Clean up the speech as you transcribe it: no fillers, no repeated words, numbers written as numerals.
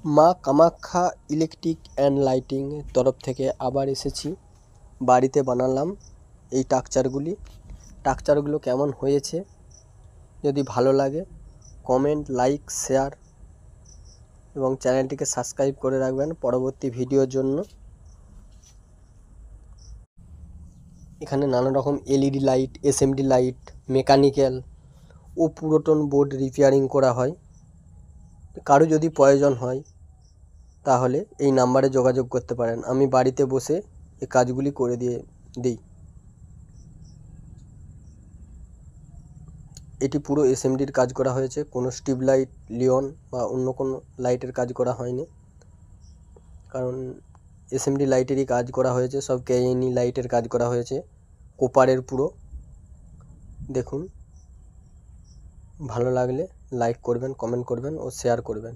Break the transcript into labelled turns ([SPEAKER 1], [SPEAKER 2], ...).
[SPEAKER 1] মা Kamakhya electric and lighting এর তরফ থেকে আবার এসেছি। বাড়িতে বানালাম এই টাকচারগুলো কেমন হয়েছে যদি ভালো লাগে কমেন্ট, লাইক, শেয়ার এবং চ্যানেলটিকে সাবস্ক্রাইব করে রাখবেন পরবর্তী ভিডিওর জন্য। এখানে নানা রকম LED light, SMD light, mechanical ও পুরাতন বোর্ড রিপেয়ারিং করা হয়। কারো যদি প্রয়োজন হয় তাহলে এই নাম্বারে যোগাযোগ করতে পারেন। আমি বাড়িতে বসে এই কাজগুলি করে দিই। এটি পুরো এসএমডির কাজ করা হয়েছে, কোনো স্ট্রিপ লাইট, লিওন বা অন্য কোনো লাইটের কাজ করা হয়নি, কারণ এসএমডি লাইটেরই কাজ করা হয়েছে। সব কেএনই লাইটের কাজ করা হয়েছে কোপারের পুরো। দেখুন, ভালো লাগলে লাইক করবেন, কমেন্ট করবেন ও শেয়ার করবেন।